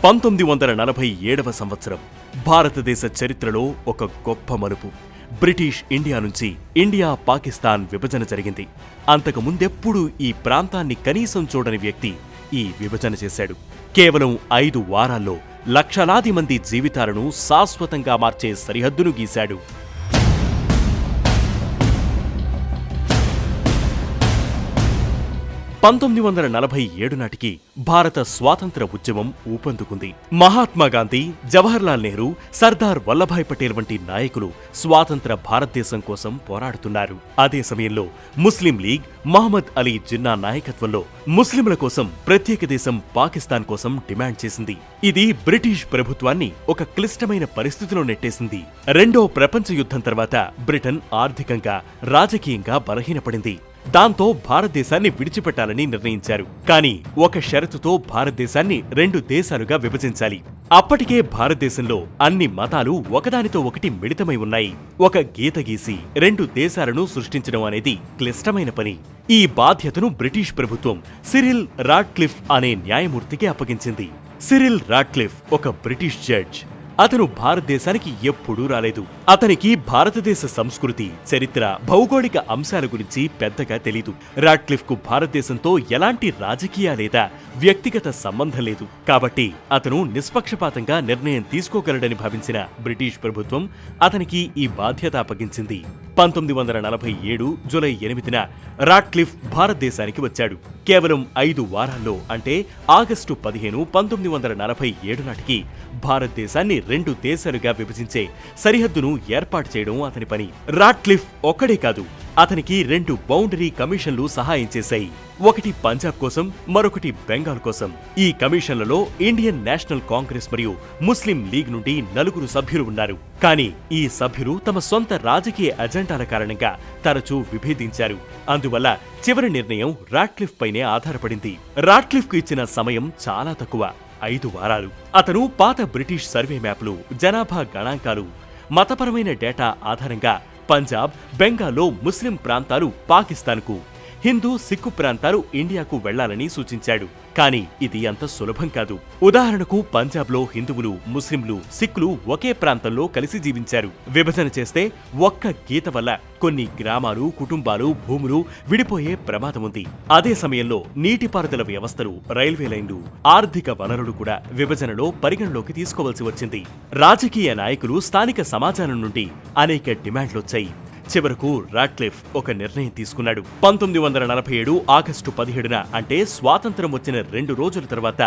1947వ సంవత్సరం భారతదేశ చరిత్రలో ఒక గొప్ప మలుపు. బ్రిటిష్ ఇండియా నుంచి ఇండియా పాకిస్తాన్ విభజన జరిగింది. అంతకు ముందెప్పుడూ ఈ ప్రాంతాన్ని కనీసం చూడని వ్యక్తి ఈ విభజన చేశాడు. కేవలం 5 వారాల్లో లక్షలాది మంది జీవితాలను శాశ్వతంగా మార్చే సరిహద్దును గీశాడు. 1947 నాటికి భారత స్వాతంత్ర ఉద్యమం ఊపందుకుంది. మహాత్మాగాంధీ, జవహర్లాల్ నెహ్రూ, సర్దార్ వల్లభాయ్ పటేల్ వంటి నాయకులు స్వాతంత్ర భారతదేశం కోసం పోరాడుతున్నారు. అదే సమయంలో ముస్లిం లీగ్, మహమ్మద్ అలీ జిన్నా నాయకత్వంలో ముస్లింల కోసం ప్రత్యేక దేశం పాకిస్తాన్ కోసం డిమాండ్ చేసింది. ఇది బ్రిటిష్ ప్రభుత్వాన్ని ఒక క్లిష్టమైన పరిస్థితిలో నెట్టేసింది. రెండో ప్రపంచ యుద్ధం తర్వాత బ్రిటన్ ఆర్థికంగా, రాజకీయంగా బలహీనపడింది. దాంతో భారతదేశాన్ని విడిచిపెట్టాలని నిర్ణయించారు. కానీ ఒక షరతుతో భారతదేశాన్ని 2 దేశాలుగా విభజించాలి. అప్పటికే భారతదేశంలో అన్ని మతాలు ఒకదానితో ఒకటి మిళితమై ఉన్నాయి. ఒక గీత గీసి 2 దేశాలను సృష్టించడం అనేది క్లిష్టమైన పని. ఈ బాధ్యతను బ్రిటిష్ ప్రభుత్వం సిరిల్ రాడ్క్లిఫ్ అనే న్యాయమూర్తికి అప్పగించింది. సిరిల్ రాడ్క్లిఫ్ ఒక బ్రిటిష్ జడ్జ్. అతను భారతదేశానికి ఎప్పుడూ రాలేదు. అతనికి భారతదేశ సంస్కృతి, చరిత్ర, భౌగోళిక అంశాల గురించి పెద్దగా తెలీదు. రాడ్క్లిఫ్ కు భారతదేశంతో ఎలాంటి రాజకీయ లేదా వ్యక్తిగత సంబంధం లేదు. కాబట్టి అతను నిష్పక్షపాతంగా నిర్ణయం తీసుకోగలడని భావించిన బ్రిటిష్ ప్రభుత్వం అతనికి ఈ బాధ్యత అప్పగించింది. 1947 జూలై 8న రాడ్క్లిఫ్ భారతదేశానికి వచ్చాడు. కేవలం 5 వారాల్లో అంటే ఆగస్టు 15, 1947 నాటికి భారతదేశాన్ని 2 దేశాలుగా విభజించే సరిహద్దును ఏర్పాటు చేయడం అతని పని. రాడ్క్లిఫ్ ఒక్కడే కాదు, అతనికి 2 బౌండరీ కమిషన్లు సహాయం చేశాయి. ఒకటి పంజాబ్ కోసం, మరొకటి బెంగాల్ కోసం. ఈ కమిషన్లలో ఇండియన్ నేషనల్ కాంగ్రెస్ మరియు ముస్లిం లీగ్ నుండి 4 సభ్యులు ఉన్నారు. కానీ ఈ సభ్యులు తమ సొంత రాజకీయ అజెండాల కారణంగా తరచూ విభేదించారు. అందువల్ల చివరి నిర్ణయం రాడ్క్లిఫ్ పైనే ఆధారపడింది. రాడ్క్లిఫ్ కు ఇచ్చిన సమయం చాలా తక్కువ, 5 వారాలు. అతను పాత బ్రిటిష్ సర్వే మ్యాప్లు, జనాభా గణాంకాలు, మతపరమైన డేటా ఆధారంగా పంజాబ్, బెంగాల్లో ముస్లిం ప్రాంతాలు పాకిస్తాన్కు, హిందూ, సిక్కు ప్రాంతాలు ఇండియాకు వెళ్లాలని సూచించాడు. కానీ ఇది అంత సులభం కాదు. ఉదాహరణకు పంజాబ్లో హిందువులు, ముస్లింలు, సిక్కులు ఒకే ప్రాంతంలో కలిసి జీవించారు. విభజన చేస్తే ఒక్క గీత వల్ల కొన్ని గ్రామాలు, కుటుంబాలు, భూములు విడిపోయే ప్రమాదం ఉంది. అదే సమయంలో నీటిపారుదల వ్యవస్థలు, రైల్వే లైన్లు, ఆర్థిక వనరులు కూడా విభజనలో పరిగణలోకి తీసుకోవాల్సి వచ్చింది. రాజకీయ నాయకులు, స్థానిక సమాజాల నుండి అనేక డిమాండ్లొచ్చాయి. చివరకు రాడ్క్లిఫ్ ఒక నిర్ణయం తీసుకున్నాడు. 1947 ఆగస్టు 17న అంటే స్వాతంత్రం వచ్చిన 2 రోజుల తర్వాత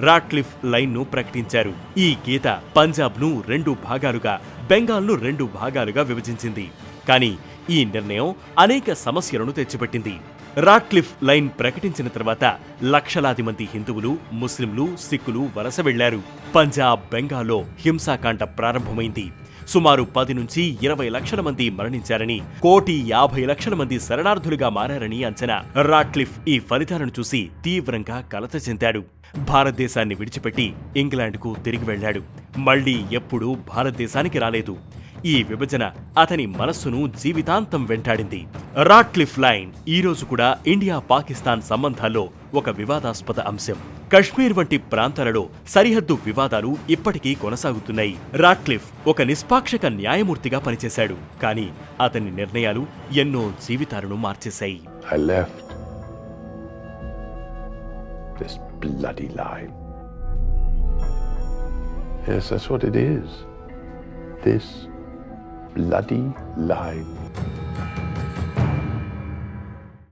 రాడ్క్లిఫ్ లైన్ను ప్రకటించారు. ఈ గీత పంజాబ్ను 2 భాగాలుగా, బెంగాల్ను 2 భాగాలుగా విభజించింది. కానీ ఈ నిర్ణయం అనేక సమస్యలను తెచ్చిపెట్టింది. రాడ్క్లిఫ్ లైన్ ప్రకటించిన తర్వాత లక్షలాది మంది హిందువులు, ముస్లింలు, సిక్కులు వలస వెళ్లారు. పంజాబ్, బెంగాల్లో హింసాకాండ ప్రారంభమైంది. సుమారు 10 నుంచి 20 లక్షల మంది మరణించారని, 1,50,00,000 మంది శరణార్థులుగా మారారని అంచనా. రాడ్క్లిఫ్ ఈ ఫలితాలను చూసి తీవ్రంగా కలత చెందాడు. భారతదేశాన్ని విడిచిపెట్టి ఇంగ్లాండ్కు తిరిగి వెళ్లాడు. మళ్లీ ఎప్పుడూ భారతదేశానికి రాలేదు. ఈ విభజన అతని మనస్సును జీవితాంతం వెంటాడింది. రాడ్క్లిఫ్ లైన్ ఈ రోజు కూడా ఇండియా పాకిస్తాన్ సంబంధాల్లో ఒక వివాదాస్పద అంశం. కశ్మీర్ వంటి ప్రాంతాలలో సరిహద్దు వివాదాలు ఇప్పటికీ కొనసాగుతున్నాయి. రాడ్క్లిఫ్ ఒక నిష్పాక్షిక న్యాయమూర్తిగా పనిచేశాడు. కానీ అతని నిర్ణయాలు ఎన్నో జీవితాలను మార్చేశాయి. I left this bloody line. Yes, that's what it is. This bloody line.